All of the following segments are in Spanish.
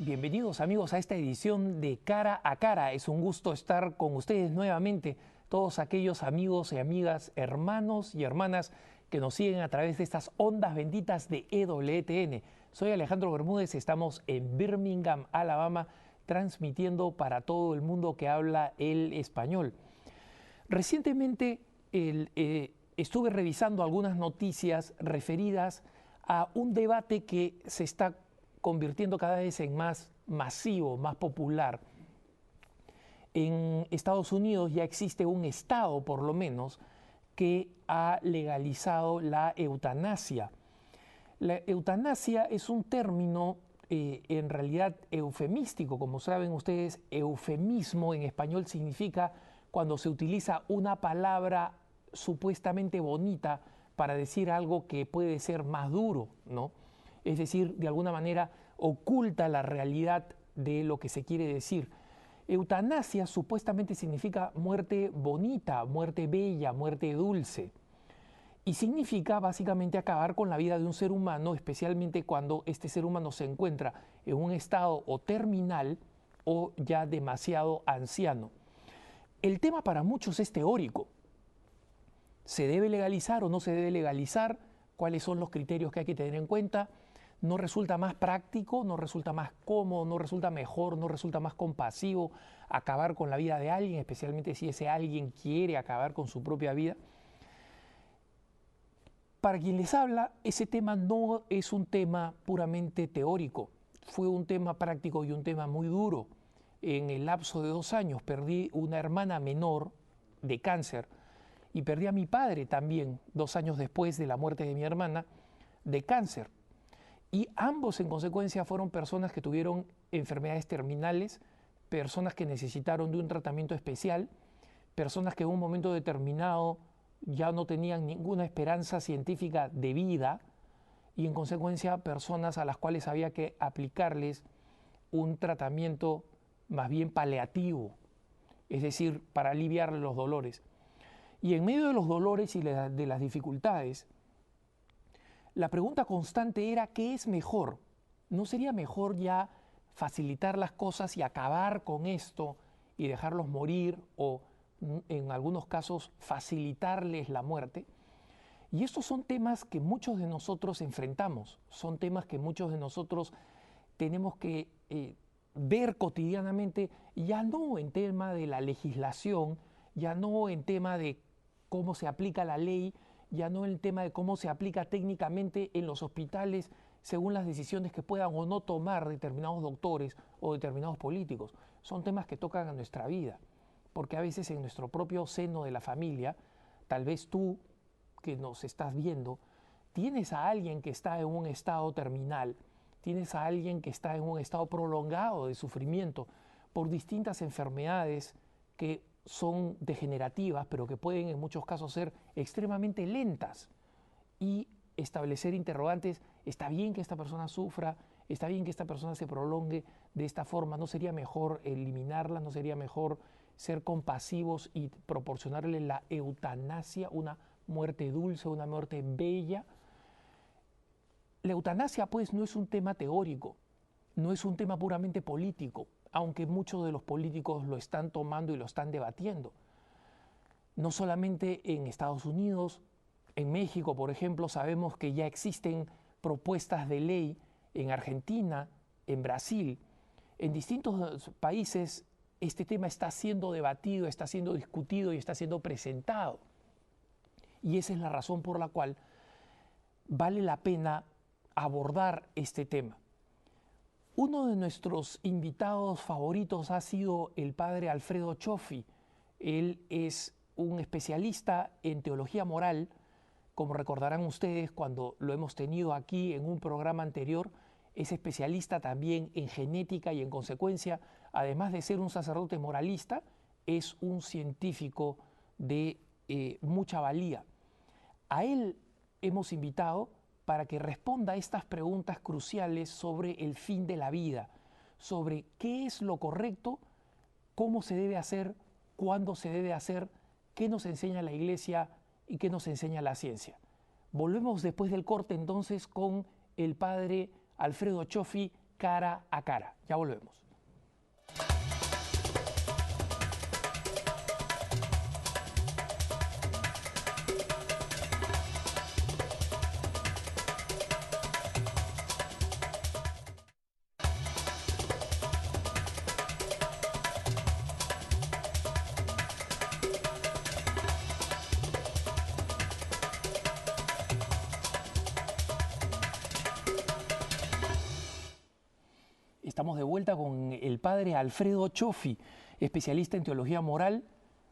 Bienvenidos amigos a esta edición de Cara a Cara. Es un gusto estar con ustedes nuevamente, todos aquellos amigos y amigas, hermanos y hermanas que nos siguen a través de estas ondas benditas de EWTN. Soy Alejandro Bermúdez, estamos en Birmingham, Alabama, transmitiendo para todo el mundo que habla el español. Recientemente estuve revisando algunas noticias referidas a un debate que se está convirtiendo cada vez en más masivo, más popular. En Estados Unidos ya existe un estado, por lo menos, que ha legalizado la eutanasia. La eutanasia es un término en realidad eufemístico. Como saben ustedes, eufemismo en español significa cuando se utiliza una palabra supuestamente bonita para decir algo que puede ser más duro, ¿no? Es decir, de alguna manera oculta la realidad de lo que se quiere decir. Eutanasia supuestamente significa muerte bonita, muerte bella, muerte dulce. Y significa básicamente acabar con la vida de un ser humano, especialmente cuando este ser humano se encuentra en un estado o terminal o ya demasiado anciano. El tema para muchos es teórico. ¿Se debe legalizar o no se debe legalizar? ¿Cuáles son los criterios que hay que tener en cuenta? ¿No resulta más práctico, no resulta más cómodo, no resulta mejor, no resulta más compasivo acabar con la vida de alguien, especialmente si ese alguien quiere acabar con su propia vida? Para quien les habla, ese tema no es un tema puramente teórico, fue un tema práctico y un tema muy duro. En el lapso de 2 años perdí una hermana menor de cáncer y perdí a mi padre también 2 años después de la muerte de mi hermana de cáncer. Y ambos en consecuencia fueron personas que tuvieron enfermedades terminales, personas que necesitaron de un tratamiento especial, personas que en un momento determinado ya no tenían ninguna esperanza científica de vida y en consecuencia personas a las cuales había que aplicarles un tratamiento más bien paliativo, es decir, para aliviar los dolores. Y en medio de los dolores y de las dificultades, la pregunta constante era, ¿qué es mejor? ¿No sería mejor ya facilitar las cosas y acabar con esto y dejarlos morir o en algunos casos facilitarles la muerte? Y estos son temas que muchos de nosotros enfrentamos, son temas que muchos de nosotros tenemos que ver cotidianamente, ya no en tema de la legislación, ya no en tema de cómo se aplica la ley, ya no el tema de cómo se aplica técnicamente en los hospitales según las decisiones que puedan o no tomar determinados doctores o determinados políticos. Son temas que tocan a nuestra vida, porque a veces en nuestro propio seno de la familia, tal vez tú que nos estás viendo, tienes a alguien que está en un estado terminal, tienes a alguien que está en un estado prolongado de sufrimiento por distintas enfermedades que son degenerativas, pero que pueden en muchos casos ser extremadamente lentas y establecer interrogantes. ¿Está bien que esta persona sufra? ¿Está bien que esta persona se prolongue de esta forma? ¿No sería mejor eliminarla? ¿No sería mejor ser compasivos y proporcionarle la eutanasia, una muerte dulce, una muerte bella? La eutanasia pues no es un tema teórico, no es un tema puramente político, aunque muchos de los políticos lo están tomando y lo están debatiendo. No solamente en Estados Unidos, en México, por ejemplo, sabemos que ya existen propuestas de ley en Argentina, en Brasil. En distintos países este tema está siendo debatido, está siendo discutido y está siendo presentado. Y esa es la razón por la cual vale la pena abordar este tema. Uno de nuestros invitados favoritos ha sido el padre Alfredo Cioffi. Él es un especialista en teología moral, como recordarán ustedes cuando lo hemos tenido aquí en un programa anterior. Es especialista también en genética y en consecuencia, además de ser un sacerdote moralista, es un científico de mucha valía. A él hemos invitado para que responda a estas preguntas cruciales sobre el fin de la vida, sobre qué es lo correcto, cómo se debe hacer, cuándo se debe hacer, qué nos enseña la Iglesia y qué nos enseña la ciencia. Volvemos después del corte entonces con el padre Alfredo Cioffi, cara a cara. Ya volvemos. Estamos de vuelta con el padre Alfredo Cioffi, especialista en teología moral,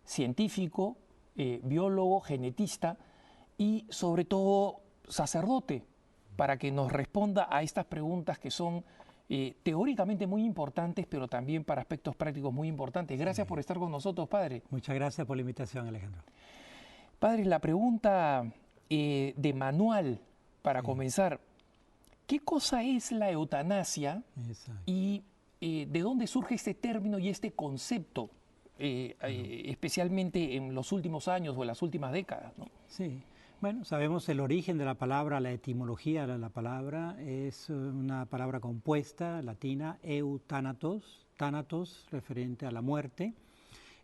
científico, biólogo, genetista y sobre todo sacerdote, para que nos responda a estas preguntas que son teóricamente muy importantes, pero también para aspectos prácticos muy importantes. Gracias por estar con nosotros, padre. Muchas gracias por la invitación, Alejandro. Padre, la pregunta de manual para comenzar. ¿Qué cosa es la eutanasia y de dónde surge este término y este concepto, especialmente en los últimos años o en las últimas décadas, ¿no? Sí, bueno, sabemos el origen de la palabra, la etimología de la palabra es una palabra compuesta latina, eutanatos, thanatos referente a la muerte,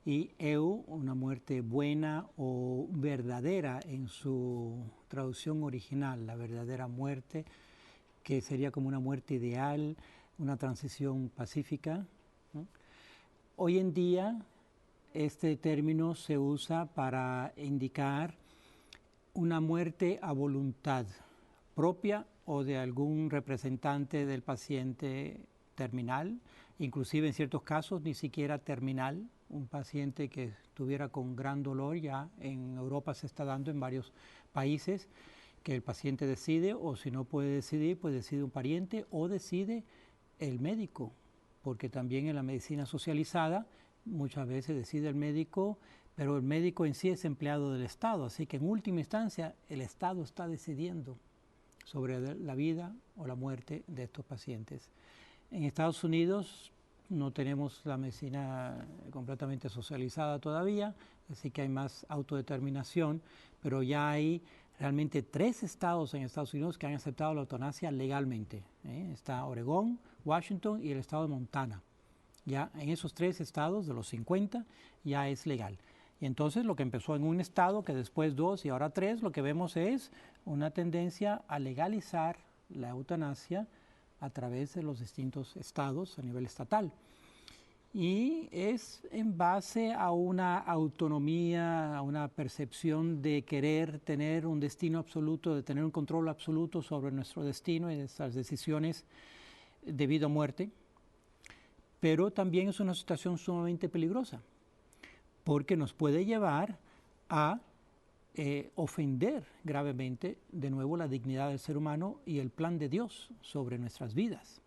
y una muerte buena o verdadera en su traducción original, la verdadera muerte, que sería como una muerte ideal, una transición pacífica, ¿no? Hoy en día este término se usa para indicar una muerte a voluntad propia o de algún representante del paciente terminal, inclusive en ciertos casos ni siquiera terminal, un paciente que estuviera con gran dolor, ya en Europa se está dando en varios países, que el paciente decide, o si no puede decidir, pues decide un pariente o decide el médico, porque también en la medicina socializada muchas veces decide el médico, pero el médico en sí es empleado del Estado, así que en última instancia el Estado está decidiendo sobre la vida o la muerte de estos pacientes. En Estados Unidos no tenemos la medicina completamente socializada todavía, así que hay más autodeterminación, pero ya hay realmente 3 estados en Estados Unidos que han aceptado la eutanasia legalmente. Está Oregón, Washington y el estado de Montana. Ya en esos 3 estados de los 50 ya es legal. Y entonces lo que empezó en un estado, que después 2 y ahora 3, lo que vemos es una tendencia a legalizar la eutanasia a través de los distintos estados a nivel estatal. Y es en base a una autonomía, a una percepción de querer tener un destino absoluto, de tener un control absoluto sobre nuestro destino y de nuestras decisiones de vida o muerte. Pero también es una situación sumamente peligrosa, porque nos puede llevar a ofender gravemente de nuevo la dignidad del ser humano y el plan de Dios sobre nuestras vidas.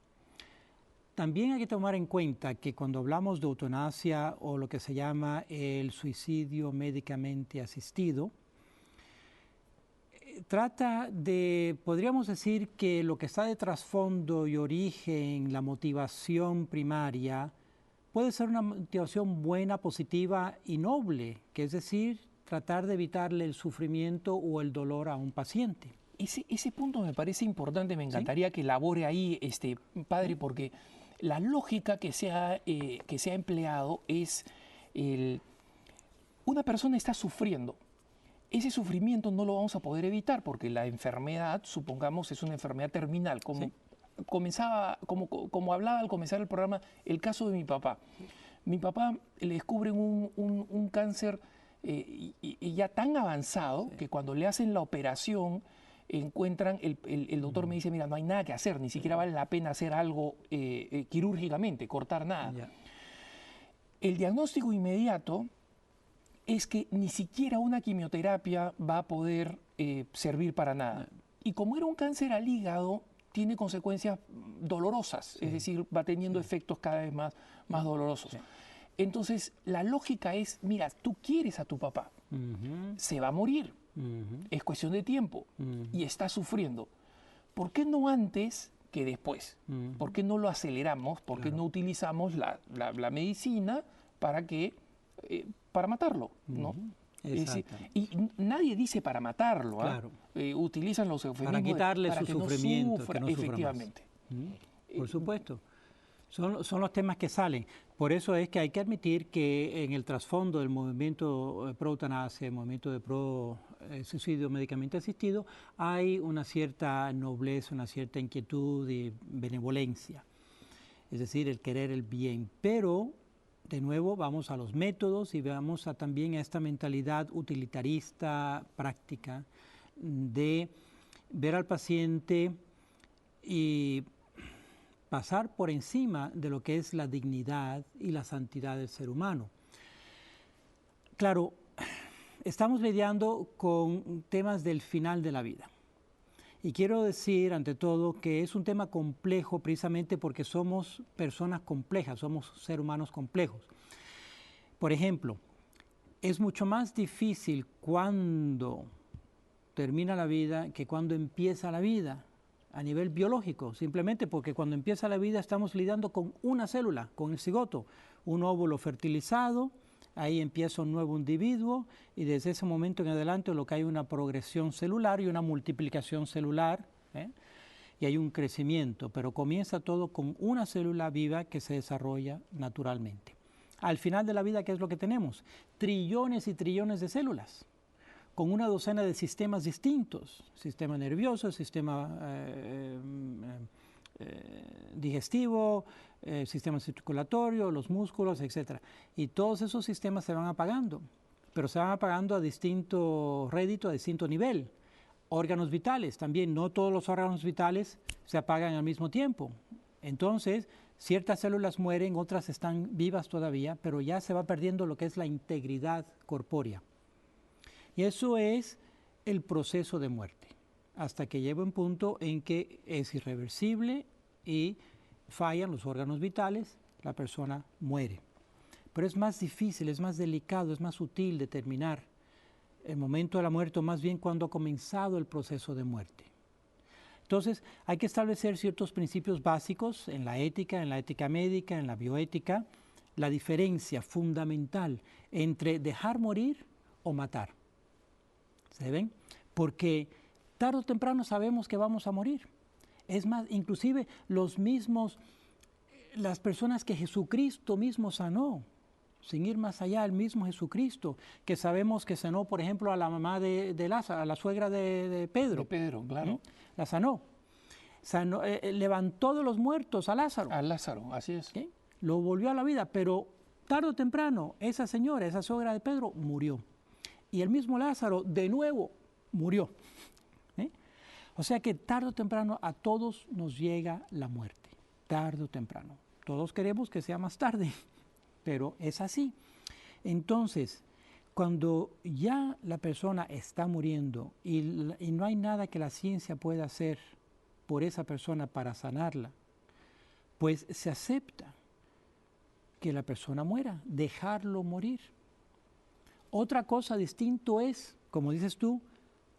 También hay que tomar en cuenta que cuando hablamos de eutanasia o lo que se llama el suicidio médicamente asistido, trata de, podríamos decir que lo que está de trasfondo y origen, la motivación primaria, puede ser una motivación buena, positiva y noble, que es decir, tratar de evitarle el sufrimiento o el dolor a un paciente. Ese punto me parece importante, me encantaría que elabore ahí, padre, porque la lógica que se ha empleado es una persona está sufriendo. Ese sufrimiento no lo vamos a poder evitar porque la enfermedad, supongamos, es una enfermedad terminal. Como hablaba al comenzar el programa, el caso de mi papá. Mi papá le descubren un cáncer y ya tan avanzado que cuando le hacen la operación encuentran, el doctor me dice, mira, no hay nada que hacer, ni siquiera vale la pena hacer algo quirúrgicamente, cortar nada. El diagnóstico inmediato es que ni siquiera una quimioterapia va a poder servir para nada. Y como era un cáncer al hígado, tiene consecuencias dolorosas, es decir, va teniendo efectos cada vez más dolorosos. Entonces, la lógica es, mira, tú quieres a tu papá, se va a morir, es cuestión de tiempo y está sufriendo. ¿Por qué no antes que después? ¿Por qué no lo aceleramos? ¿Por qué no utilizamos la medicina para matarlo, ¿no? Y nadie dice para matarlo, utilizan los eufemismos para quitarle para su que sufrimiento, no sufra, que no sufra efectivamente. Por supuesto. Son los temas que salen. Por eso es que hay que admitir que en el trasfondo del movimiento pro eutanasia, el movimiento de pro suicidio médicamente asistido, hay una cierta nobleza, una cierta inquietud y benevolencia. Es decir, el querer el bien. Pero, de nuevo, vamos a los métodos y vamos también a esta mentalidad utilitarista, práctica, de ver al paciente y pasar por encima de lo que es la dignidad y la santidad del ser humano. Claro, estamos lidiando con temas del final de la vida. Y quiero decir, ante todo, que es un tema complejo precisamente porque somos personas complejas, somos seres humanos complejos. Por ejemplo, es mucho más difícil cuando termina la vida que cuando empieza la vida. A nivel biológico, simplemente porque cuando empieza la vida estamos lidiando con una célula, con el cigoto, un óvulo fertilizado, ahí empieza un nuevo individuo y desde ese momento en adelante lo que hay una progresión celular y una multiplicación celular, y hay un crecimiento, pero comienza todo con una célula viva que se desarrolla naturalmente. Al final de la vida, ¿qué es lo que tenemos? Trillones y trillones de células, con una docena de sistemas distintos, sistema nervioso, sistema digestivo, sistema circulatorio, los músculos, etc. Y todos esos sistemas se van apagando, pero se van apagando a distinto rédito, a distinto nivel. Órganos vitales también, no todos los órganos vitales se apagan al mismo tiempo. Entonces, ciertas células mueren, otras están vivas todavía, pero ya se va perdiendo lo que es la integridad corpórea. Y eso es el proceso de muerte, hasta que llega un punto en que es irreversible y fallan los órganos vitales, la persona muere. Pero es más difícil, es más delicado, es más sutil determinar el momento de la muerte, o más bien cuando ha comenzado el proceso de muerte. Entonces, hay que establecer ciertos principios básicos en la ética médica, en la bioética, la diferencia fundamental entre dejar morir o matar. ¿Se ven? Porque tarde o temprano sabemos que vamos a morir. Es más, inclusive las personas que Jesucristo mismo sanó, sin ir más allá, el mismo Jesucristo, que sabemos que sanó, por ejemplo, a la mamá de Lázaro, a la suegra de Pedro. De Pedro, claro. La sanó. Levantó de los muertos a Lázaro. A Lázaro, así es. ¿Sí? Lo volvió a la vida, pero tarde o temprano esa señora, esa suegra de Pedro, murió. Y el mismo Lázaro, de nuevo, murió. O sea que tarde o temprano a todos nos llega la muerte. Tarde o temprano. Todos queremos que sea más tarde, pero es así. Entonces, cuando ya la persona está muriendo y no hay nada que la ciencia pueda hacer por esa persona para sanarla, pues se acepta que la persona muera, dejarlo morir. Otra cosa distinto es, como dices tú,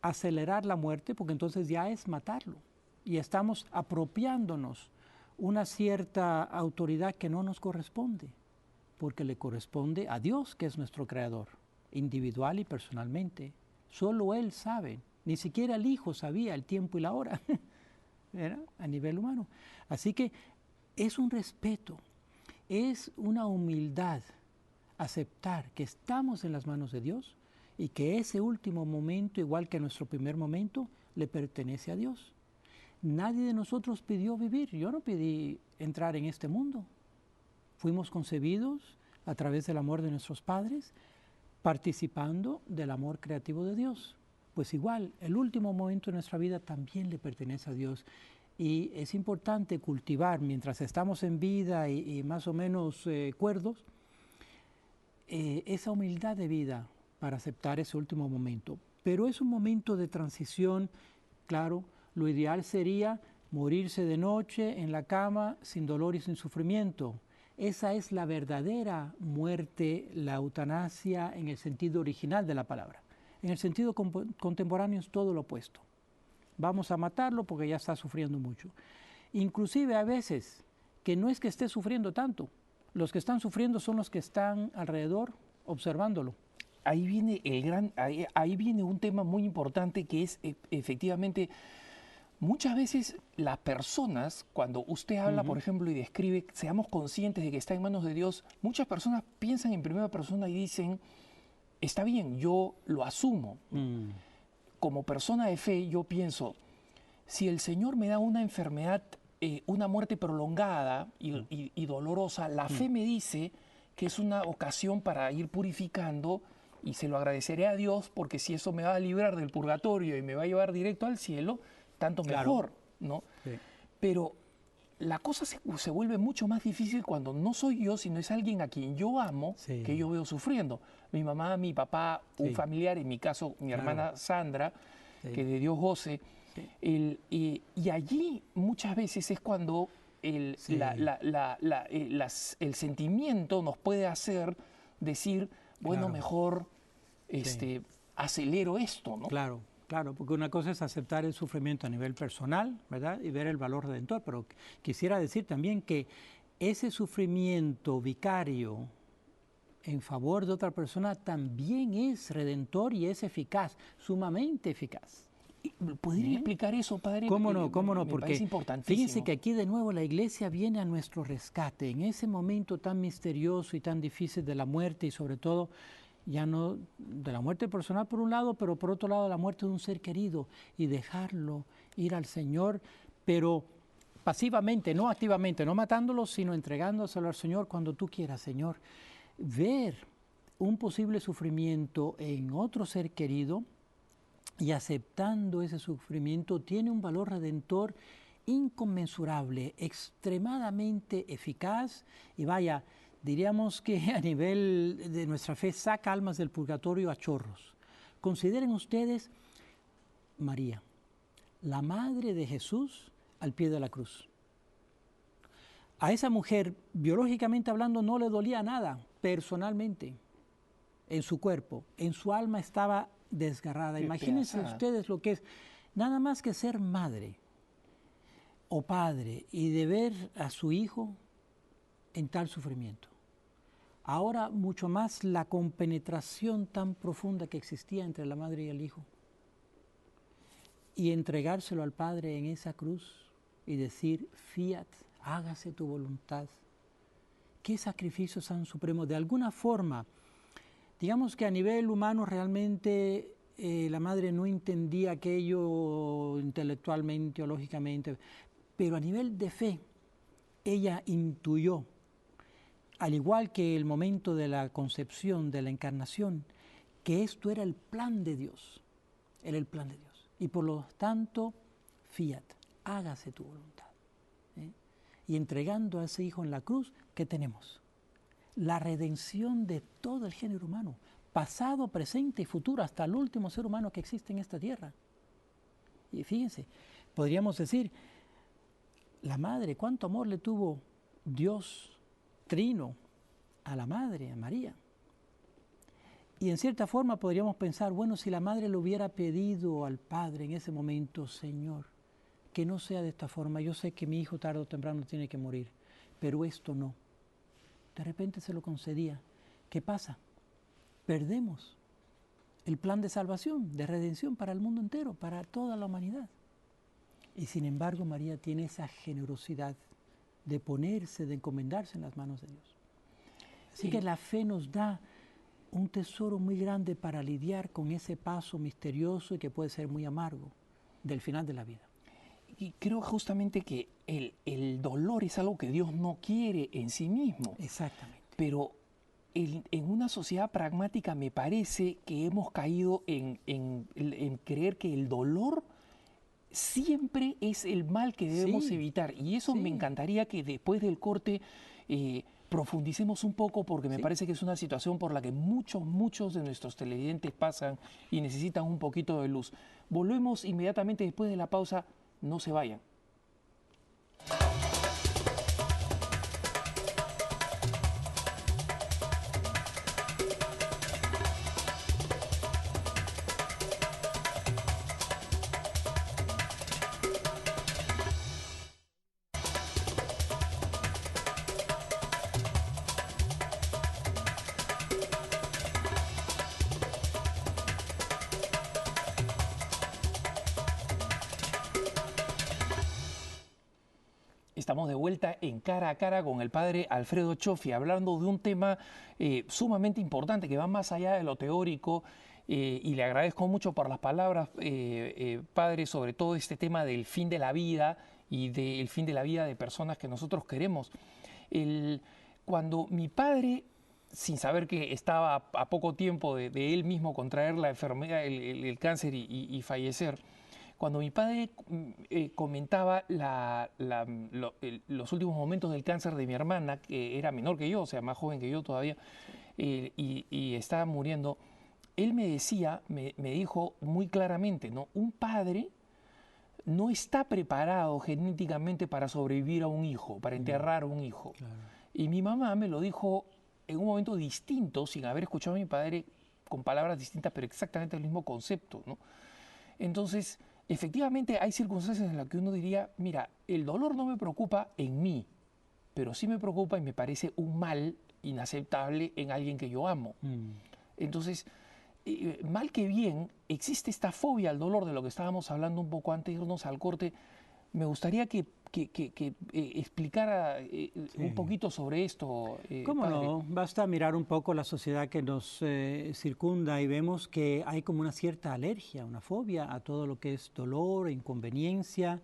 acelerar la muerte, porque entonces ya es matarlo. Y estamos apropiándonos una cierta autoridad que no nos corresponde, porque le corresponde a Dios, que es nuestro creador, individual y personalmente. Solo Él sabe, ni siquiera el Hijo sabía el tiempo y la hora, ¿verdad? A nivel humano. Así que es un respeto, es una humildad aceptar que estamos en las manos de Dios y que ese último momento, igual que nuestro primer momento, le pertenece a Dios. Nadie de nosotros pidió vivir. Yo no pedí entrar en este mundo. Fuimos concebidos a través del amor de nuestros padres, participando del amor creativo de Dios. Pues igual, el último momento de nuestra vida también le pertenece a Dios. Y es importante cultivar, mientras estamos en vida y más o menos cuerdos, esa humildad de vida para aceptar ese último momento. Pero es un momento de transición, claro. Lo ideal sería morirse de noche en la cama sin dolor y sin sufrimiento. Esa es la verdadera muerte, la eutanasia en el sentido original de la palabra. En el sentido contemporáneo es todo lo opuesto. Vamos a matarlo porque ya está sufriendo mucho. Inclusive a veces que no es que esté sufriendo tanto, los que están sufriendo son los que están alrededor observándolo. Ahí viene ahí viene un tema muy importante que es efectivamente Muchas veces las personas, cuando usted habla, por ejemplo, y describe, seamos conscientes de que está en manos de Dios, muchas personas piensan en primera persona y dicen, está bien, yo lo asumo. Como persona de fe, yo pienso, si el Señor me da una enfermedad, una muerte prolongada y dolorosa, la fe me dice que es una ocasión para ir purificando y se lo agradeceré a Dios porque si eso me va a librar del purgatorio y me va a llevar directo al cielo, tanto mejor, ¿no? Sí. Pero la cosa se vuelve mucho más difícil cuando no soy yo, sino es alguien a quien yo amo, que yo veo sufriendo. Mi mamá, mi papá, un familiar, en mi caso mi hermana Sandra, que de Dios goce. Y allí muchas veces es cuando el sentimiento nos puede hacer decir, bueno, mejor acelero esto, ¿no? Claro, porque una cosa es aceptar el sufrimiento a nivel personal, ¿verdad? Y ver el valor redentor, pero quisiera decir también que ese sufrimiento vicario en favor de otra persona también es redentor y es eficaz, sumamente eficaz. ¿Podría explicar eso, padre? ¿Cómo no? Porque fíjense que que aquí de nuevo la iglesia viene a nuestro rescate en ese momento tan misterioso y tan difícil de la muerte y sobre todo ya no de la muerte personal por un lado, pero por otro lado la muerte de un ser querido y dejarlo ir al Señor, pero pasivamente, no activamente, no matándolo, sino entregándoselo al Señor cuando tú quieras, Señor. Ver un posible sufrimiento en otro ser querido y aceptando ese sufrimiento tiene un valor redentor inconmensurable, extremadamente eficaz y vaya, diríamos que a nivel de nuestra fe saca almas del purgatorio a chorros. Consideren ustedes María, la madre de Jesús al pie de la cruz. A esa mujer, biológicamente hablando, no le dolía nada, personalmente, en su cuerpo, en su alma estaba desgarrada. Imagínense ustedes lo que es, nada más que ser madre o padre y de ver a su hijo en tal sufrimiento. Ahora mucho más la compenetración tan profunda que existía entre la madre y el hijo. Y entregárselo al Padre en esa cruz y decir, fiat, hágase tu voluntad. Qué sacrificio tan supremo. De alguna forma, digamos que a nivel humano realmente la madre no entendía aquello intelectualmente o lógicamente, pero a nivel de fe, ella intuyó, al igual que el momento de la concepción, de la encarnación, que esto era el plan de Dios, era el plan de Dios. Y por lo tanto, fiat, hágase tu voluntad. Y entregando a ese hijo en la cruz, ¿qué tenemos? La redención de todo el género humano, pasado, presente y futuro, hasta el último ser humano que existe en esta tierra. Y fíjense, podríamos decir, la madre, cuánto amor le tuvo Dios Trino a la madre, a María. Y en cierta forma podríamos pensar, bueno, si la madre le hubiera pedido al Padre en ese momento, Señor, que no sea de esta forma, yo sé que mi hijo tarde o temprano tiene que morir, pero esto no. De repente se lo concedía. ¿Qué pasa? Perdemos el plan de salvación, de redención para el mundo entero, para toda la humanidad. Y sin embargo, María tiene esa generosidad de ponerse, de encomendarse en las manos de Dios. Así que la fe nos da un tesoro muy grande para lidiar con ese paso misterioso y que puede ser muy amargo del final de la vida. Y creo justamente que el dolor es algo que Dios no quiere en sí mismo. Exactamente. Pero en una sociedad pragmática me parece que hemos caído en creer que el dolor siempre es el mal que debemos evitar. Y eso me encantaría que después del corte profundicemos un poco porque me parece que es una situación por la que muchos de nuestros televidentes pasan y necesitan un poquito de luz. Volvemos inmediatamente después de la pausa. No se vayan. Estamos de vuelta en Cara a Cara con el padre Alfredo Cioffi, hablando de un tema sumamente importante que va más allá de lo teórico, y le agradezco mucho por las palabras, padre, sobre todo este tema del fin de la vida y del fin de la vida de personas que nosotros queremos. Cuando mi padre, sin saber que estaba a poco tiempo de él mismo contraer la enfermedad, el cáncer y fallecer, cuando mi padre comentaba los últimos momentos del cáncer de mi hermana, que era menor que yo, o sea, más joven que yo todavía, y estaba muriendo, él me decía, me dijo muy claramente, ¿no? Un padre no está preparado genéticamente para sobrevivir a un hijo, para enterrar a un hijo. Claro. Y mi mamá me lo dijo en un momento distinto, sin haber escuchado a mi padre con palabras distintas, pero exactamente el mismo concepto, ¿no? Entonces, efectivamente hay circunstancias en las que uno diría, mira, el dolor no me preocupa en mí, pero sí me preocupa y me parece un mal inaceptable en alguien que yo amo. Entonces, mal que bien, existe esta fobia al dolor de lo que estábamos hablando un poco antes de irnos al corte. Me gustaría que explicara un poquito sobre esto. ¿Cómo padre? no? Basta mirar un poco la sociedad que nos circunda y vemos que hay como una cierta alergia, una fobia a todo lo que es dolor, inconveniencia.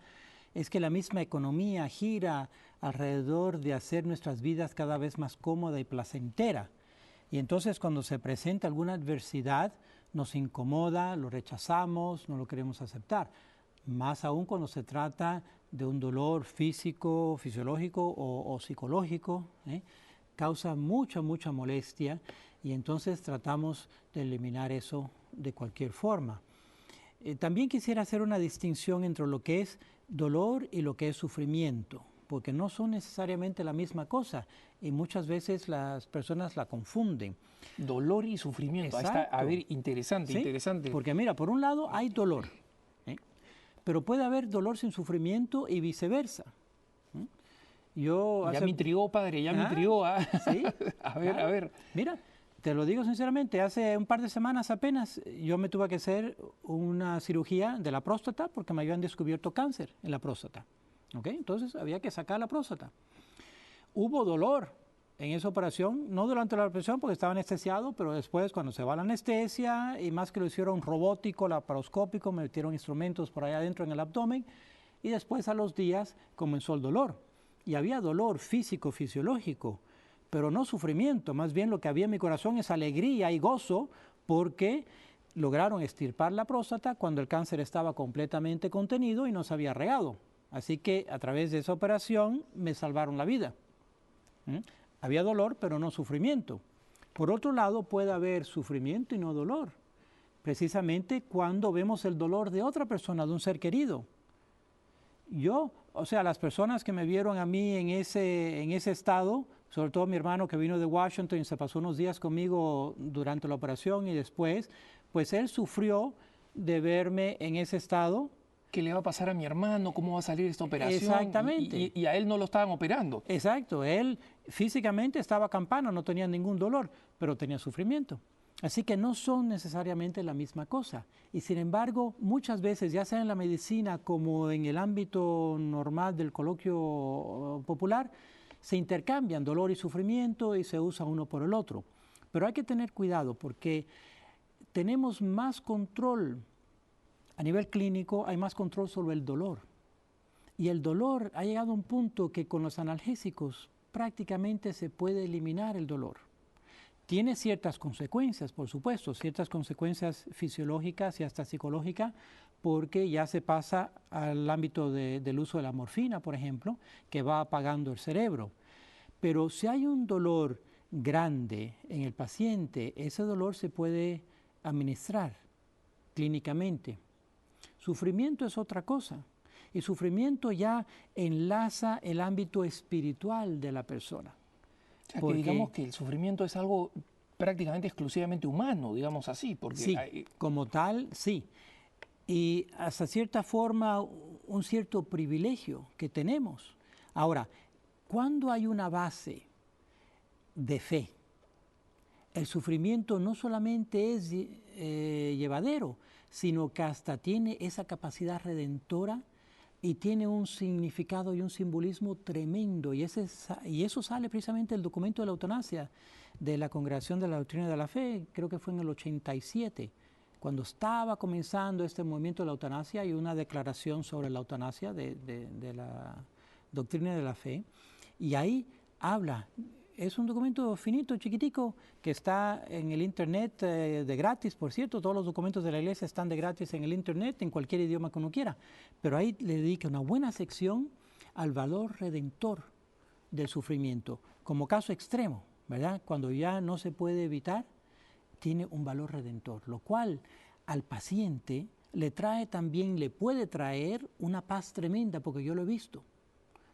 Es que la misma economía gira alrededor de hacer nuestras vidas cada vez más cómoda y placentera. Y entonces cuando se presenta alguna adversidad, nos incomoda, lo rechazamos, no lo queremos aceptar. Más aún cuando se trata de un dolor físico, fisiológico o psicológico, causa mucha molestia y entonces tratamos de eliminar eso de cualquier forma. También quisiera hacer una distinción entre lo que es dolor y lo que es sufrimiento, porque no son necesariamente la misma cosa y muchas veces las personas la confunden. Dolor y sufrimiento. Exacto. Ahí está, a ver, interesante, ¿Sí? interesante. Porque mira, por un lado hay dolor, pero puede haber dolor sin sufrimiento y viceversa. Ya me intrigó, padre, ya me intrigó. ¿Sí? A ver, Claro. a ver. Mira, te lo digo sinceramente, hace un par de semanas apenas yo me tuve que hacer una cirugía de la próstata porque me habían descubierto cáncer en la próstata. ¿Okay? Entonces había que sacar la próstata. Hubo dolor en esa operación, no durante la operación porque estaba anestesiado, pero después cuando se va la anestesia y más que lo hicieron robótico, laparoscópico, me metieron instrumentos por allá adentro en el abdomen y después a los días comenzó el dolor. Y había dolor físico, fisiológico, pero no sufrimiento, más bien lo que había en mi corazón es alegría y gozo porque lograron extirpar la próstata cuando el cáncer estaba completamente contenido y no se había regado. Así que a través de esa operación me salvaron la vida. Había dolor, pero no sufrimiento. Por otro lado, puede haber sufrimiento y no dolor, precisamente cuando vemos el dolor de otra persona, de un ser querido. Las personas que me vieron a mí en ese estado, sobre todo mi hermano que vino de Washington y se pasó unos días conmigo durante la operación y después, pues él sufrió de verme en ese estado. ¿Qué le va a pasar a mi hermano? ¿Cómo va a salir esta operación? Exactamente. Y a él no lo estaban operando. Exacto. Él físicamente estaba campana, no tenía ningún dolor, pero tenía sufrimiento. Así que no son necesariamente la misma cosa. Y sin embargo, muchas veces, ya sea en la medicina como en el ámbito normal del coloquio popular, se intercambian dolor y sufrimiento y se usa uno por el otro. Pero hay que tener cuidado porque tenemos más control. A nivel clínico hay más control sobre el dolor. Y el dolor ha llegado a un punto que con los analgésicos prácticamente se puede eliminar el dolor. Tiene ciertas consecuencias, por supuesto, ciertas consecuencias fisiológicas y hasta psicológicas, porque ya se pasa al ámbito del uso de la morfina, por ejemplo, que va apagando el cerebro. Pero si hay un dolor grande en el paciente, ese dolor se puede administrar clínicamente. Sufrimiento es otra cosa. Y sufrimiento ya enlaza el ámbito espiritual de la persona. O sea, que digamos que el sufrimiento es algo prácticamente exclusivamente humano, digamos así. Porque sí, como tal, sí. Y hasta cierta forma, un cierto privilegio que tenemos. Ahora, cuando hay una base de fe, el sufrimiento no solamente es llevadero, sino que hasta tiene esa capacidad redentora y tiene un significado y un simbolismo tremendo, y eso sale precisamente del documento de la eutanasia de la Congregación de la Doctrina de la Fe, creo que fue en el 87, cuando estaba comenzando este movimiento de la eutanasia, y una declaración sobre la eutanasia de la Doctrina de la Fe, y ahí habla. Es un documento finito, chiquitico, que está en el internet de gratis, por cierto. Todos los documentos de la iglesia están de gratis en el internet, en cualquier idioma que uno quiera. Pero ahí le dedica una buena sección al valor redentor del sufrimiento, como caso extremo, ¿verdad? Cuando ya no se puede evitar, tiene un valor redentor, lo cual al paciente le puede traer una paz tremenda, porque yo lo he visto.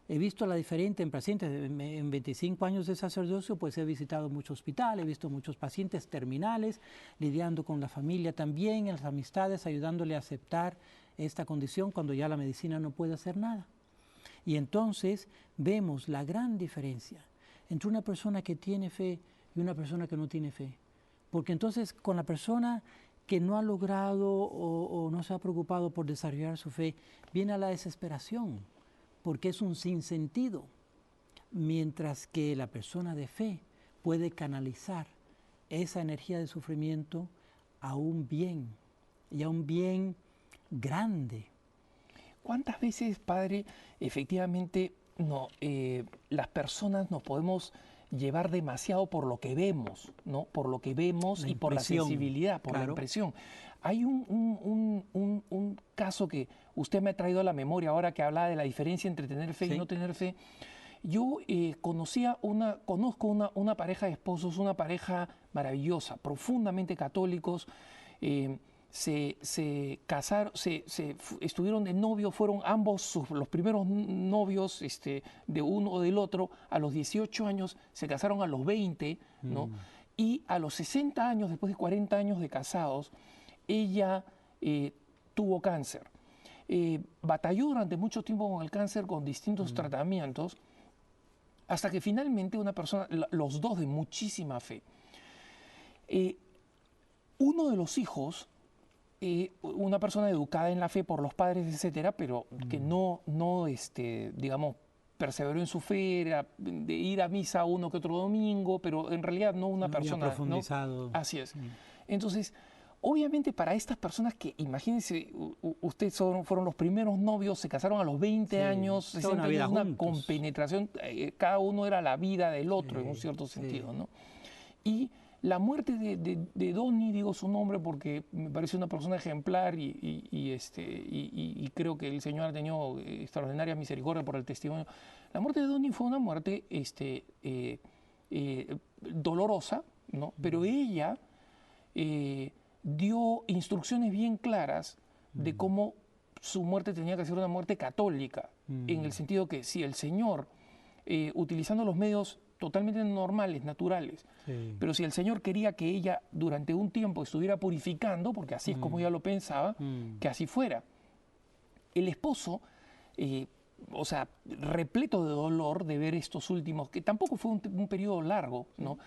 He visto la diferencia en pacientes. En 25 años de sacerdocio, pues he visitado muchos hospitales, he visto muchos pacientes terminales, lidiando con la familia también, en las amistades, ayudándole a aceptar esta condición cuando ya la medicina no puede hacer nada. Y entonces vemos la gran diferencia entre una persona que tiene fe y una persona que no tiene fe. Porque entonces con la persona que no ha logrado o no se ha preocupado por desarrollar su fe, viene a la desesperación, porque es un sinsentido, mientras que la persona de fe puede canalizar esa energía de sufrimiento a un bien, y a un bien grande. ¿Cuántas veces, padre, efectivamente las personas nos podemos llevar demasiado por lo que vemos, ¿no? Por lo que vemos y por la sensibilidad, por la impresión? Hay un caso que usted me ha traído a la memoria ahora, que hablaba de la diferencia entre tener fe y no tener fe. Yo conozco una pareja de esposos, una pareja maravillosa, profundamente católicos. Se casaron, estuvieron de novio, fueron ambos los primeros novios de uno o del otro. A los 18 años se casaron, a los 20, ¿no? Y a los 60 años, después de 40 años de casados, ella tuvo cáncer. Batalló durante mucho tiempo con el cáncer, con distintos tratamientos, hasta que finalmente los dos de muchísima fe. Uno de los hijos, una persona educada en la fe por los padres, etcétera, pero que digamos, perseveró en su fe, de ir a misa uno que otro domingo, pero en realidad no una persona profundizado. ¿no? Así es. Entonces, obviamente para estas personas que, imagínense, ustedes fueron los primeros novios, se casaron a los 20 años, 60 años, una compenetración, cada uno era la vida del otro en un cierto sentido, ¿no? Y la muerte de Donny, digo su nombre porque me parece una persona ejemplar y creo que el Señor ha tenido extraordinaria misericordia por el testimonio. La muerte de Donny fue una muerte dolorosa, ¿no? Pero ella dio instrucciones bien claras de cómo su muerte tenía que ser una muerte católica, en el sentido que si el Señor, utilizando los medios totalmente normales, naturales, pero si el Señor quería que ella durante un tiempo estuviera purificando, porque así es como ella lo pensaba, que así fuera. El esposo, o sea, repleto de dolor de ver estos últimos, que tampoco fue un periodo largo, ¿no?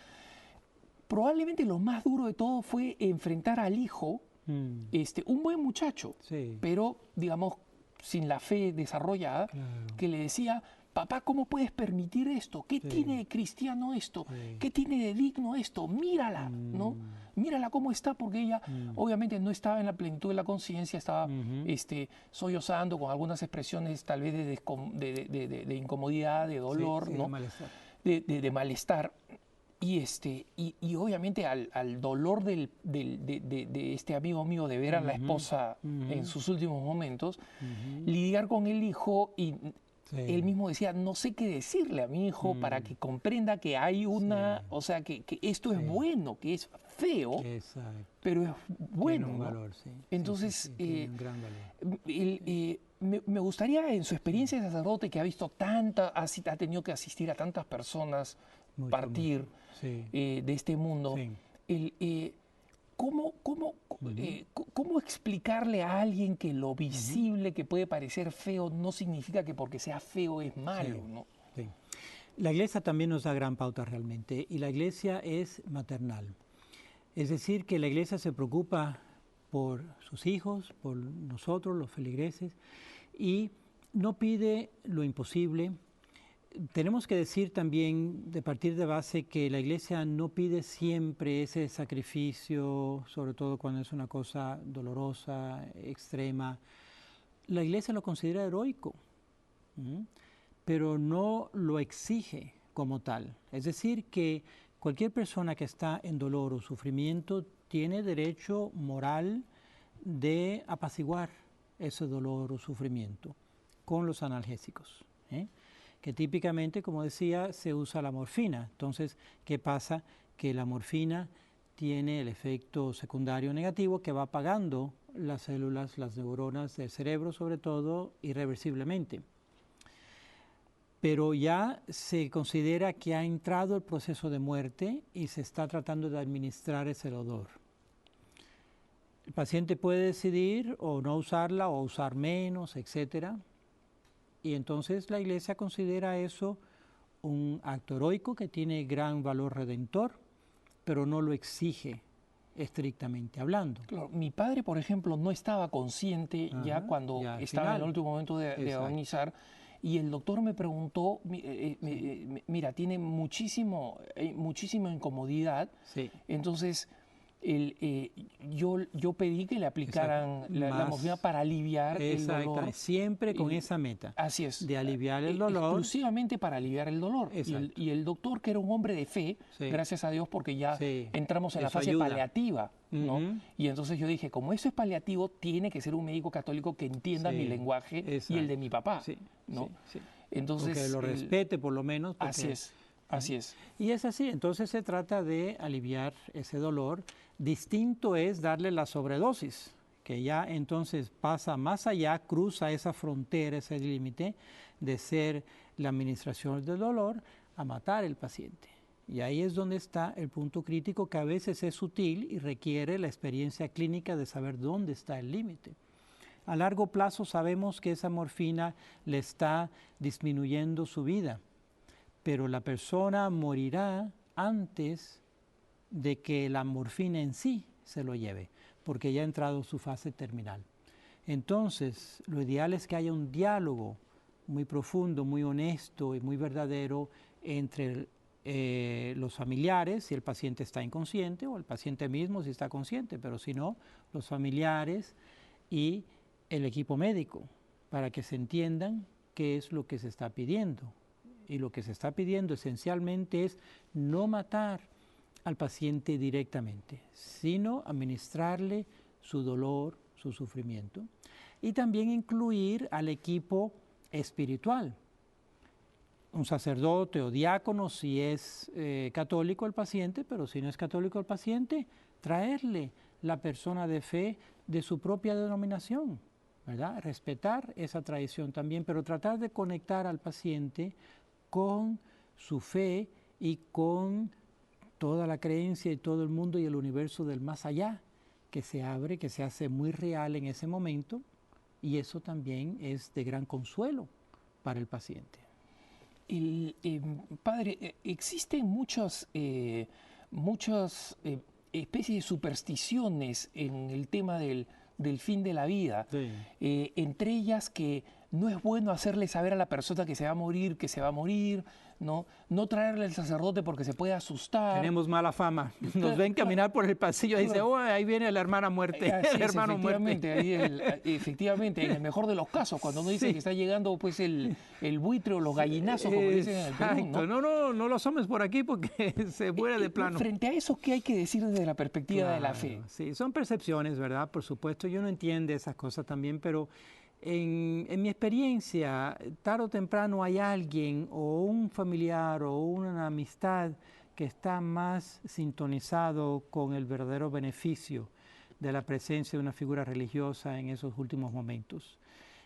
Probablemente lo más duro de todo fue enfrentar al hijo, un buen muchacho, pero digamos sin la fe desarrollada, que le decía: papá, ¿cómo puedes permitir esto? ¿Qué tiene de cristiano esto? ¿Qué tiene de digno esto? Mírala, ¿no? Mírala cómo está, porque ella obviamente no estaba en la plenitud de la conciencia, estaba sollozando con algunas expresiones tal vez de incomodidad, de dolor, ¿no? De malestar. Y obviamente al dolor de este amigo mío de ver a la esposa en sus últimos momentos, lidiar con el hijo, y él mismo decía: no sé qué decirle a mi hijo para que comprenda que hay o sea, que esto es bueno, que es feo, pero es bueno, tiene un ¿no? valor, Entonces, tiene un gran valor. Me gustaría, en su experiencia de sacerdote, que ha visto ha tenido que asistir a tantas personas partir de este mundo, ¿cómo explicarle a alguien que lo visible que puede parecer feo no significa que porque sea feo es malo, ¿no? La Iglesia también nos da gran pauta realmente, y la Iglesia es maternal. Es decir, que la Iglesia se preocupa por sus hijos, por nosotros, los feligreses, y no pide lo imposible. Tenemos que decir también, de partir de base, que la Iglesia no pide siempre ese sacrificio, sobre todo cuando es una cosa dolorosa, extrema. La Iglesia lo considera heroico, pero no lo exige como tal. Es decir, que cualquier persona que está en dolor o sufrimiento tiene derecho moral de apaciguar ese dolor o sufrimiento con los analgésicos, que típicamente, como decía, se usa la morfina. Entonces, ¿qué pasa? Que la morfina tiene el efecto secundario negativo que va apagando las células, las neuronas del cerebro, sobre todo, irreversiblemente. Pero ya se considera que ha entrado el proceso de muerte y se está tratando de administrar ese dolor. El paciente puede decidir o no usarla o usar menos, etcétera. Y entonces la Iglesia considera eso un acto heroico que tiene gran valor redentor, pero no lo exige estrictamente hablando. Claro, mi padre, por ejemplo, no estaba consciente ya cuando estaba en el último momento de agonizar, y el doctor me preguntó, mira, tiene muchísima incomodidad, entonces yo pedí que le aplicaran la morfina para aliviar el dolor. Siempre con esa meta. Así es. De aliviar el dolor. Exclusivamente para aliviar el dolor. Y el doctor, que era un hombre de fe, gracias a Dios, porque ya entramos en la fase paliativa, ¿no? Y entonces yo dije, como eso es paliativo, tiene que ser un médico católico que entienda mi lenguaje y el de mi papá, ¿no? Entonces, que lo respete por lo menos. Así es. Así es. Y es así, entonces se trata de aliviar ese dolor. Distinto es darle la sobredosis, que ya entonces pasa más allá, cruza esa frontera, ese límite de ser la administración del dolor a matar al paciente. Y ahí es donde está el punto crítico, que a veces es sutil y requiere la experiencia clínica de saber dónde está el límite. A largo plazo sabemos que esa morfina le está disminuyendo su vida, pero la persona morirá antes de que la morfina en sí se lo lleve, porque ya ha entrado su fase terminal. Entonces, lo ideal es que haya un diálogo muy profundo, muy honesto y muy verdadero entre los familiares, si el paciente está inconsciente, o el paciente mismo si está consciente, pero si no, los familiares y el equipo médico, para que se entiendan qué es lo que se está pidiendo. Y lo que se está pidiendo esencialmente es no matar al paciente directamente, sino administrarle su dolor, su sufrimiento, y también incluir al equipo espiritual, un sacerdote o diácono si es católico el paciente, pero si no es católico el paciente, traerle la persona de fe de su propia denominación, ¿verdad? Respetar esa tradición también, pero tratar de conectar al paciente con su fe y con toda la creencia y todo el mundo y el universo del más allá, que se abre, que se hace muy real en ese momento, y eso también es de gran consuelo para el paciente. Padre, existen muchas especies de supersticiones en el tema del fin de la vida, entre ellas que no es bueno hacerle saber a la persona que se va a morir, no traerle al sacerdote porque se puede asustar. Tenemos mala fama. Nos ven caminar por el pasillo y dicen, oh, ahí viene la hermana muerte, el hermano muerte. Efectivamente, en el mejor de los casos, cuando uno dice que está llegando pues el buitre o los gallinazos, como dicen en el Perú, no lo asomes por aquí porque se muere de plano. Frente a eso, ¿qué hay que decir desde la perspectiva de la fe? Sí, son percepciones, ¿verdad? Por supuesto, yo no entiendo esas cosas también, pero en mi experiencia, tarde o temprano hay alguien o un familiar o una amistad que está más sintonizado con el verdadero beneficio de la presencia de una figura religiosa en esos últimos momentos.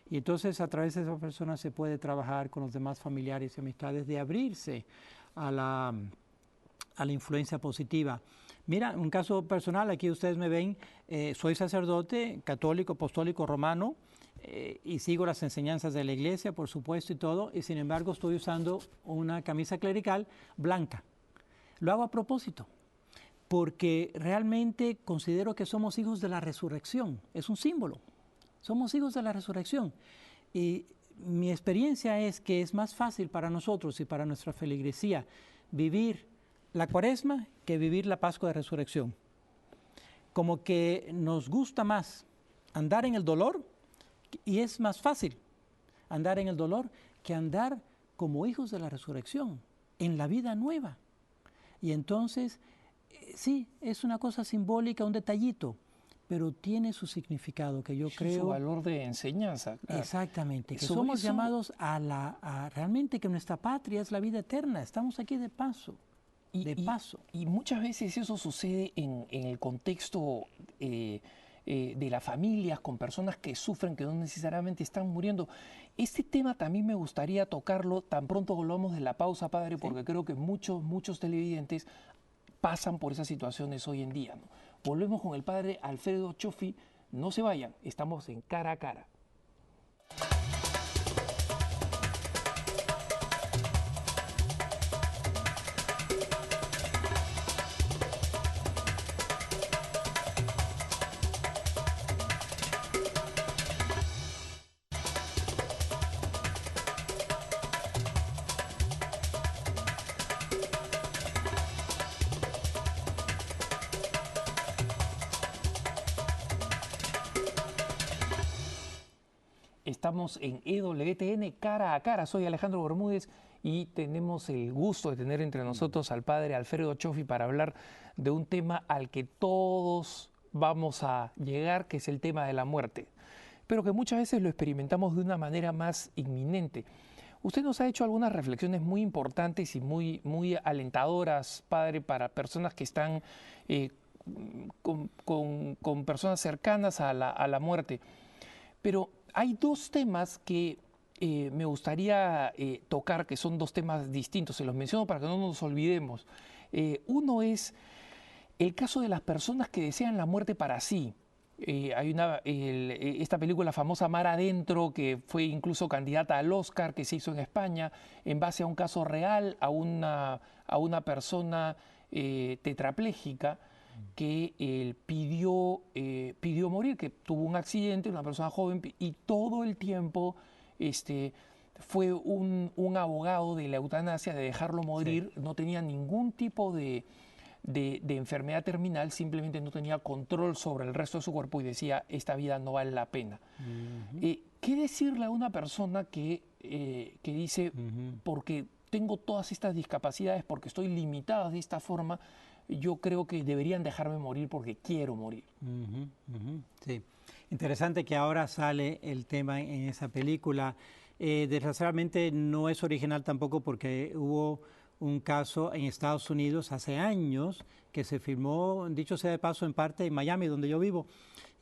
Y entonces a través de esa persona se puede trabajar con los demás familiares y amistades de abrirse a la influencia positiva. Mira, un caso personal, aquí ustedes me ven, soy sacerdote católico, apostólico, romano, y sigo las enseñanzas de la iglesia, por supuesto, y todo, y sin embargo estoy usando una camisa clerical blanca. Lo hago a propósito, porque realmente considero que somos hijos de la resurrección, es un símbolo, somos hijos de la resurrección. Y mi experiencia es que es más fácil para nosotros y para nuestra feligresía vivir la Cuaresma que vivir la Pascua de Resurrección. Como que nos gusta más andar en el dolor, y es más fácil andar en el dolor que andar como hijos de la resurrección, en la vida nueva. Y entonces, sí, es una cosa simbólica, un detallito, pero tiene su significado que yo creo... Su valor de enseñanza. Claro. Exactamente, que somos llamados a realmente que nuestra patria es la vida eterna, estamos aquí de paso. Y muchas veces eso sucede en el contexto de las familias, con personas que sufren, que no necesariamente están muriendo. Este tema también me gustaría tocarlo tan pronto volvamos de la pausa, padre, porque creo que muchos televidentes pasan por esas situaciones hoy en día, ¿no? Volvemos con el padre Alfredo Cioffi. No se vayan, estamos en Cara a Cara. Estamos en EWTN Cara a Cara. Soy Alejandro Bermúdez y tenemos el gusto de tener entre nosotros al padre Alfredo Cioffi para hablar de un tema al que todos vamos a llegar, que es el tema de la muerte, pero que muchas veces lo experimentamos de una manera más inminente. Usted nos ha hecho algunas reflexiones muy importantes y muy alentadoras, padre, para personas que están con personas cercanas a la muerte. Pero hay dos temas que me gustaría tocar, que son dos temas distintos. Se los menciono para que no nos olvidemos. Uno es el caso de las personas que desean la muerte para sí. Hay esta película famosa Mar Adentro, que fue incluso candidata al Oscar, que se hizo en España, en base a un caso real, a una persona tetrapléjica que él pidió morir, que tuvo un accidente, una persona joven, y todo el tiempo fue un abogado de la eutanasia, de dejarlo morir. Sí. No tenía ningún tipo de enfermedad terminal, simplemente no tenía control sobre el resto de su cuerpo y decía, esta vida no vale la pena. ¿Qué decirle a una persona que dice, porque tengo todas estas discapacidades, porque estoy limitada de esta forma, yo creo que deberían dejarme morir porque quiero morir? Sí, interesante que ahora sale el tema en esa película. Desgraciadamente no es original tampoco, porque hubo un caso en Estados Unidos hace años que se filmó, dicho sea de paso, en parte en Miami, donde yo vivo,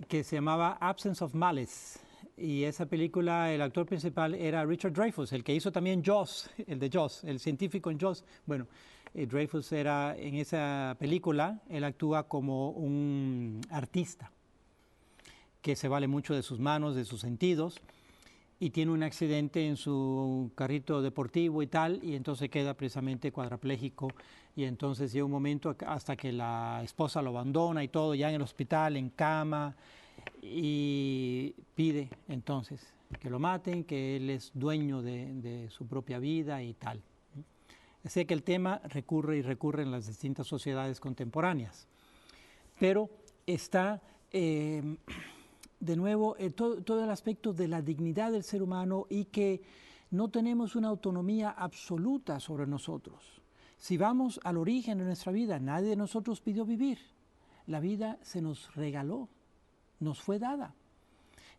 que se llamaba Absence of Malice. Y esa película, el actor principal era Richard Dreyfuss, el que hizo también Jaws, el de Jaws, el científico en Jaws. Bueno, Dreyfuss era, en esa película, él actúa como un artista que se vale mucho de sus manos, de sus sentidos, y tiene un accidente en su carrito deportivo y tal, y entonces queda precisamente cuadrapléjico, y entonces llega un momento hasta que la esposa lo abandona y todo, ya en el hospital, en cama, y pide entonces que lo maten, que él es dueño de su propia vida y tal. Así que el tema recurre y recurre en las distintas sociedades contemporáneas. Pero está, de nuevo, todo el aspecto de la dignidad del ser humano, y que no tenemos una autonomía absoluta sobre nosotros. Si vamos al origen de nuestra vida, nadie de nosotros pidió vivir. La vida se nos regaló, nos fue dada.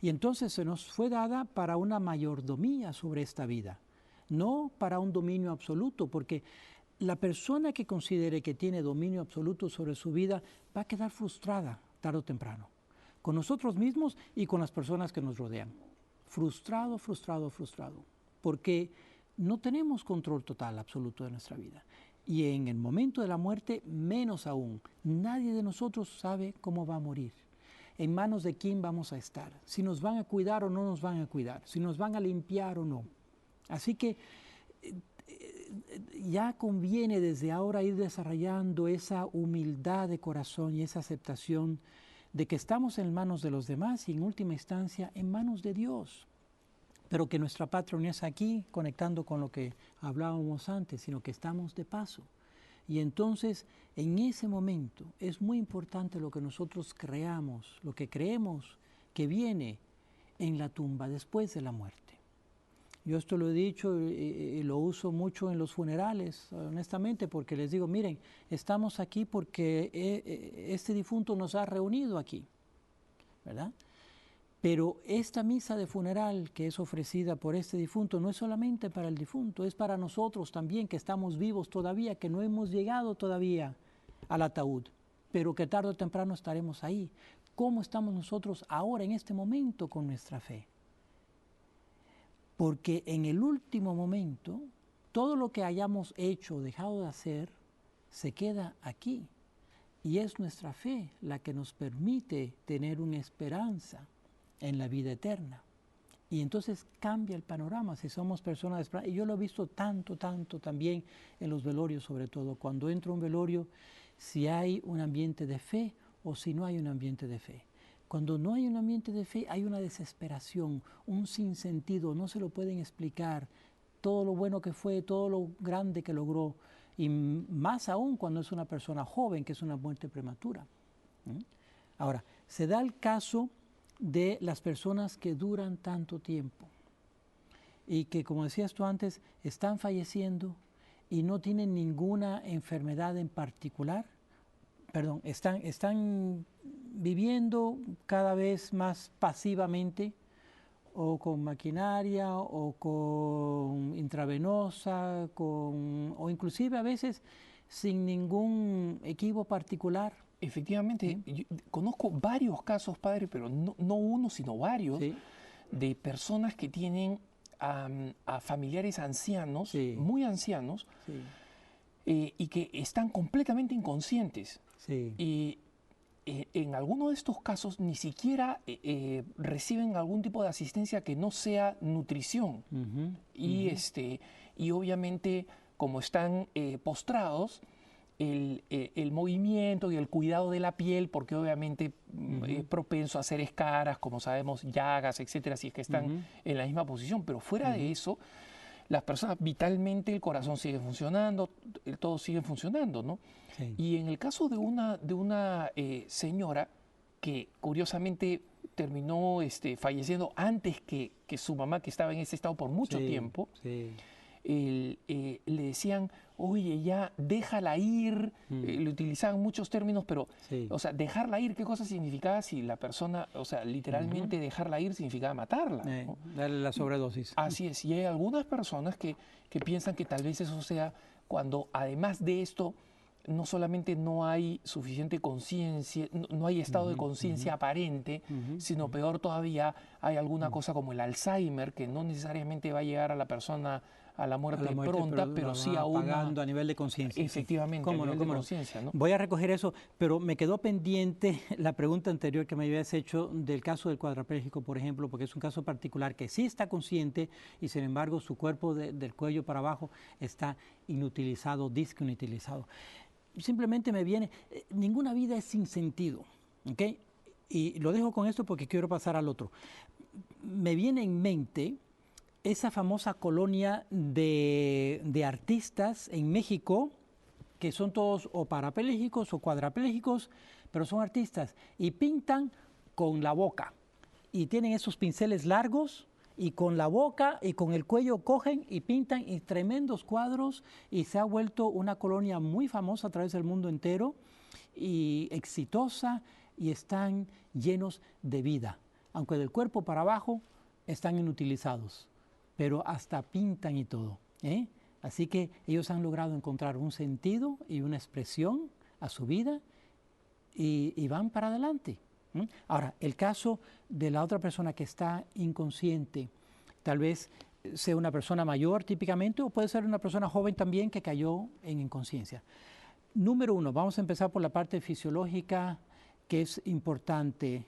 Y entonces se nos fue dada para una mayordomía sobre esta vida, no para un dominio absoluto, porque la persona que considere que tiene dominio absoluto sobre su vida va a quedar frustrada tarde o temprano, con nosotros mismos y con las personas que nos rodean. Frustrado, frustrado, frustrado, porque no tenemos control total, absoluto de nuestra vida. Y en el momento de la muerte, menos aún. Nadie de nosotros sabe cómo va a morir. En manos de quién vamos a estar, si nos van a cuidar o no nos van a cuidar, si nos van a limpiar o no. Así que ya conviene desde ahora ir desarrollando esa humildad de corazón y esa aceptación de que estamos en manos de los demás y en última instancia en manos de Dios. pero que nuestra patria no es aquí, conectando con lo que hablábamos antes, sino que estamos de paso. Y entonces, en ese momento, es muy importante lo que nosotros creamos, lo que creemos que viene en la tumba después de la muerte. Yo esto lo he dicho y lo uso mucho en los funerales, honestamente, porque les digo, miren, estamos aquí porque este difunto nos ha reunido aquí, ¿verdad? Pero esta misa de funeral que es ofrecida por este difunto no es solamente para el difunto, es para nosotros también que estamos vivos todavía, que no hemos llegado todavía al ataúd, pero que tarde o temprano estaremos ahí. ¿Cómo estamos nosotros ahora en este momento con nuestra fe? Porque en el último momento, todo lo que hayamos hecho o dejado de hacer se queda aquí. Y es nuestra fe la que nos permite tener una esperanza en la vida eterna. Y entonces cambia el panorama si somos personas de esperanza. Y yo lo he visto tanto también en los velorios, sobre todo. Cuando entro a un velorio, si hay un ambiente de fe o si no hay un ambiente de fe. Cuando no hay un ambiente de fe, hay una desesperación, un sinsentido, no se lo pueden explicar. Todo lo bueno que fue, todo lo grande que logró. Y más aún cuando es una persona joven, que es una muerte prematura. Ahora, se da el caso de las personas que duran tanto tiempo y que, como decías tú antes, están falleciendo y no tienen ninguna enfermedad en particular, están viviendo cada vez más pasivamente o con maquinaria o con intravenosa o inclusive a veces sin ningún equipo particular. Efectivamente, yo conozco varios casos, padre, pero no uno, sino varios, Sí. de personas que tienen a familiares ancianos, Sí. muy ancianos, Sí. Y que están completamente inconscientes. Sí. Y en algunos de estos casos ni siquiera reciben algún tipo de asistencia que no sea nutrición. Ujú, Y, ujú. y obviamente, como están postrados, el movimiento y el cuidado de la piel, porque obviamente es propenso a hacer escaras, como sabemos, llagas, etcétera, si es que están Ujú. en la misma posición. Pero fuera de Ujú. eso, las personas vitalmente, el corazón sigue funcionando, todo sigue funcionando, ¿no? Sí. Y en el caso de una señora que curiosamente terminó falleciendo antes que su mamá, que estaba en ese estado por mucho Sí, tiempo, sí. le decían, oye, ya déjala ir, le utilizaban muchos términos, pero, Sí. o sea, dejarla ir, ¿qué cosa significaba si la persona, o sea, literalmente dejarla ir significaba matarla, ¿no? Darle la sobredosis. Así es, y hay algunas personas que piensan que tal vez eso sea cuando además de esto no solamente no hay suficiente conciencia, no hay estado de conciencia aparente, sino peor todavía, hay alguna cosa como el Alzheimer, que no necesariamente va a llegar a la persona a la A muerte la muerte, pronta, pero pero lo sí va a una, apagando a nivel de conciencia. Sí. efectivamente, a ¿Cómo no? nivel de ¿Cómo no? conciencia, ¿no? Voy a recoger eso, pero me quedó pendiente la pregunta anterior que me habías hecho del caso del cuadrapléjico, por ejemplo, porque es un caso particular que sí está consciente y sin embargo su cuerpo del cuello para abajo está inutilizado, disque inutilizado. Simplemente me viene, ninguna vida es sin sentido, ¿ok? Y lo dejo con esto porque quiero pasar al otro. Me viene en mente esa famosa colonia de artistas en México, que son todos o parapléjicos o cuadraplégicos, pero son artistas y pintan con la boca y tienen esos pinceles largos y con la boca y con el cuello cogen y pintan y tremendos cuadros y se ha vuelto una colonia muy famosa a través del mundo entero y exitosa y están llenos de vida, aunque del cuerpo para abajo están inutilizados, pero hasta pintan y todo, ¿eh? Así que ellos han logrado encontrar un sentido y una expresión a su vida y van para adelante. Ahora, el caso de la otra persona que está inconsciente, tal vez sea una persona mayor típicamente o puede ser una persona joven también que cayó en inconsciencia. Número uno, vamos a empezar por la parte fisiológica que es importante.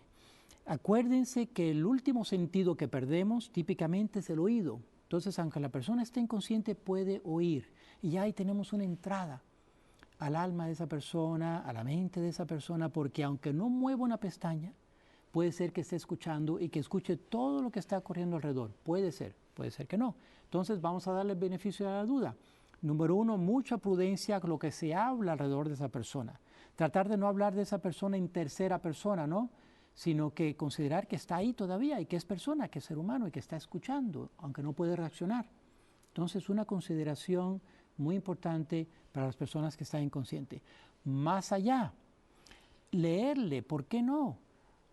Acuérdense que el último sentido que perdemos típicamente es el oído. Entonces, aunque la persona esté inconsciente, puede oír. Y ahí tenemos una entrada al alma de esa persona, a la mente de esa persona, porque aunque no mueva una pestaña, puede ser que esté escuchando y que escuche todo lo que está ocurriendo alrededor. Puede ser que no. Entonces vamos a darle el beneficio de la duda. Número 1, mucha prudencia con lo que se habla alrededor de esa persona. Tratar de no hablar de esa persona en tercera persona, ¿no? Sino que considerar que está ahí todavía y que es persona, que es ser humano y que está escuchando, aunque no puede reaccionar. Entonces, una consideración muy importante para las personas que están inconscientes. Más allá, leerle, ¿por qué no?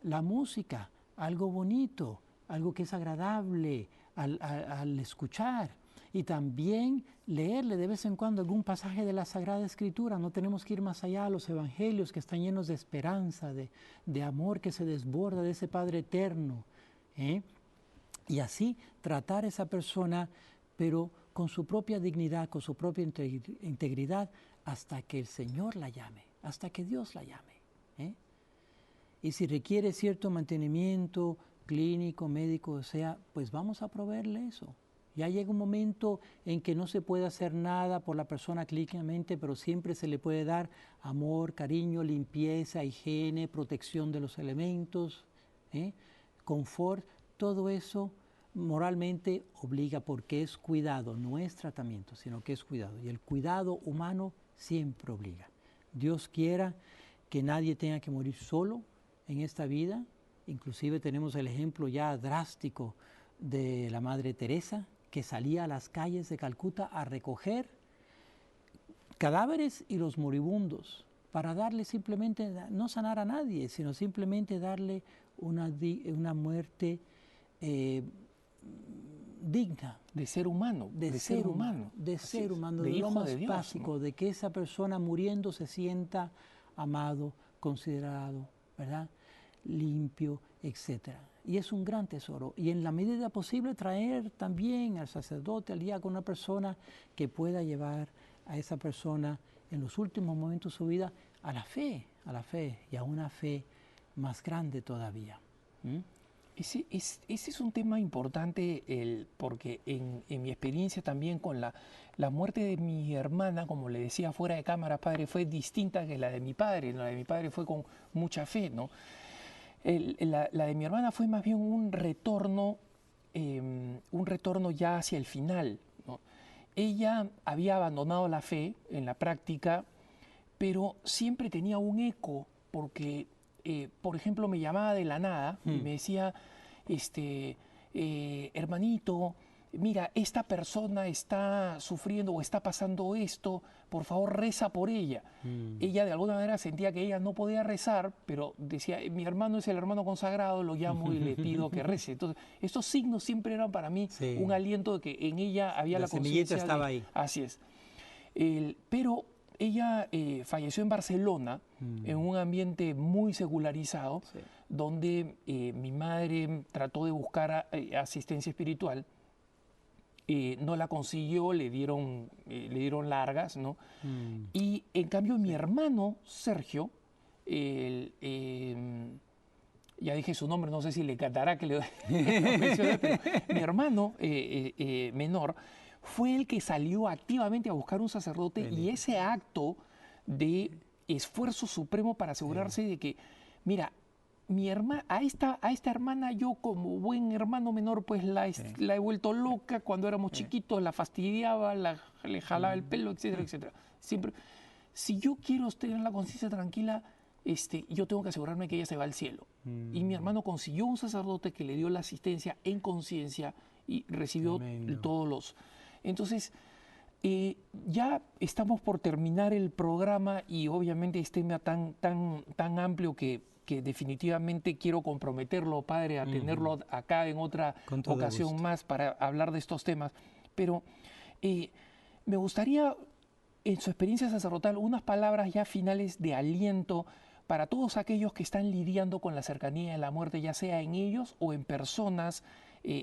La música, algo bonito, algo que es agradable al escuchar. Y también leerle de vez en cuando algún pasaje de la Sagrada Escritura. No tenemos que ir más allá a los evangelios que están llenos de esperanza, de amor que se desborda de ese Padre eterno. Y así tratar a esa persona, pero con su propia dignidad, con su propia integridad, hasta que el Señor la llame, hasta que Dios la llame. Y si requiere cierto mantenimiento clínico, médico, o sea, pues vamos a proveerle eso. Ya llega un momento en que no se puede hacer nada por la persona clínicamente, pero siempre se le puede dar amor, cariño, limpieza, higiene, protección de los elementos, confort. Todo eso moralmente obliga, porque es cuidado, no es tratamiento, sino que es cuidado. Y el cuidado humano siempre obliga. Dios quiera que nadie tenga que morir solo en esta vida. Inclusive tenemos el ejemplo ya drástico de la Madre Teresa, que salía a las calles de Calcuta a recoger cadáveres y los moribundos para darle simplemente, no sanar a nadie, sino simplemente darle una muerte digna. De ser humano. De ser humano. De lo más básico, ¿no? De que esa persona muriendo se sienta amado, considerado, ¿verdad? Limpio, etcétera. Y es un gran tesoro. Y en la medida posible traer también al sacerdote, al diácono, una persona que pueda llevar a esa persona en los últimos momentos de su vida a la fe y a una fe más grande todavía. Ese es un tema importante, porque en mi experiencia también con la muerte de mi hermana, como le decía fuera de cámara, padre, fue distinta que la de mi padre. La de mi padre fue con mucha fe, ¿no? La de mi hermana fue más bien un retorno ya hacia el final, ¿no? Ella había abandonado la fe en la práctica, pero siempre tenía un eco, porque, por ejemplo, me llamaba de la nada y me decía, hermanito, mira, esta persona está sufriendo o está pasando esto, por favor reza por ella. Ella de alguna manera sentía que ella no podía rezar, pero decía, mi hermano es el hermano consagrado, lo llamo y le pido que rece. Entonces, estos signos siempre eran para mí un aliento de que en ella había la conciencia. La semillita estaba ahí. Así es. Pero ella falleció en Barcelona, en un ambiente muy secularizado, donde mi madre trató de buscar asistencia espiritual. No la consiguió, le dieron largas, ¿no? Y en cambio mi hermano Sergio, ya dije su nombre, no sé si le encantará que lo mencione, pero mi hermano menor fue el que salió activamente a buscar un sacerdote, y ese acto de esfuerzo supremo para asegurarse de que, mira, a esta hermana yo, como buen hermano menor, pues la he vuelto loca. Cuando éramos chiquitos la fastidiaba, le jalaba el pelo, etcétera, etcétera. Siempre, si yo quiero tener la conciencia tranquila, yo tengo que asegurarme que ella se va al cielo. Y mi hermano consiguió un sacerdote que le dio la asistencia en conciencia y recibió todos los... Entonces, ya estamos por terminar el programa, y obviamente este tema tan amplio que definitivamente quiero comprometerlo, padre, a tenerlo acá en otra ocasión más para hablar de estos temas. Pero me gustaría, en su experiencia sacerdotal, unas palabras ya finales de aliento para todos aquellos que están lidiando con la cercanía de la muerte, ya sea en ellos o en personas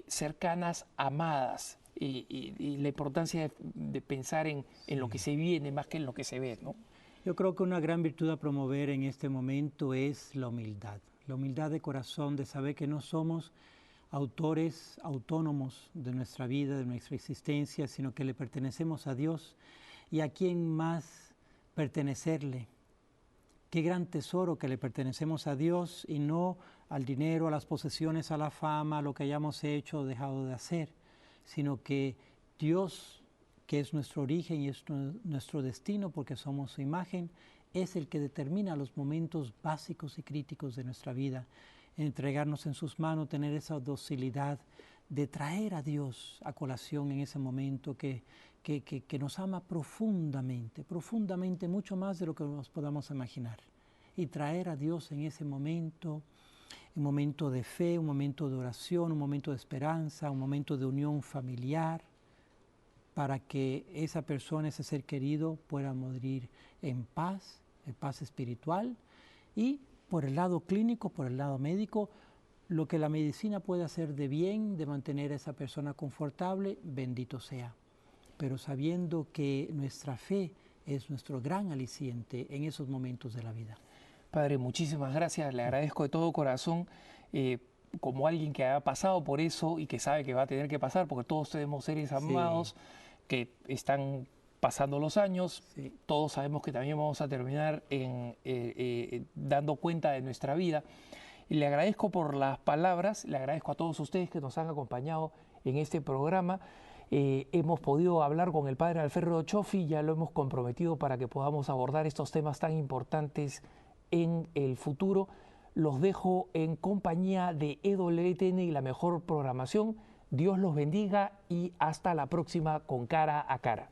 cercanas, amadas, y la importancia de pensar en lo que se viene más que en lo que se ve, ¿no? Yo creo que una gran virtud a promover en este momento es la humildad de corazón, de saber que no somos autores autónomos de nuestra vida, de nuestra existencia, sino que le pertenecemos a Dios. ¿Y a quién más pertenecerle Qué gran tesoro que le pertenecemos a Dios y no al dinero, a las posesiones, a la fama, a lo que hayamos hecho o dejado de hacer, sino que Dios, que es nuestro origen y es nuestro destino porque somos su imagen, es el que determina los momentos básicos y críticos de nuestra vida. Entregarnos en sus manos, tener esa docilidad de traer a Dios a colación en ese momento que nos ama profundamente, profundamente, mucho más de lo que nos podamos imaginar. Y traer a Dios en ese momento, un momento de fe, un momento de oración, un momento de esperanza, un momento de unión familiar, para que esa persona, ese ser querido, pueda morir en paz espiritual. Y por el lado clínico, por el lado médico, lo que la medicina puede hacer de bien, de mantener a esa persona confortable, bendito sea. Pero sabiendo que nuestra fe es nuestro gran aliciente en esos momentos de la vida. Padre, muchísimas gracias, le agradezco de todo corazón, como alguien que ha pasado por eso y que sabe que va a tener que pasar, porque todos tenemos seres amados que están pasando los años, todos sabemos que también vamos a terminar dando cuenta de nuestra vida. Y le agradezco por las palabras, le agradezco a todos ustedes que nos han acompañado en este programa. Hemos podido hablar con el padre Alfredo Cioffi, ya lo hemos comprometido para que podamos abordar estos temas tan importantes en el futuro. Los dejo en compañía de EWTN y la mejor programación. Dios los bendiga y hasta la próxima con Cara a Cara.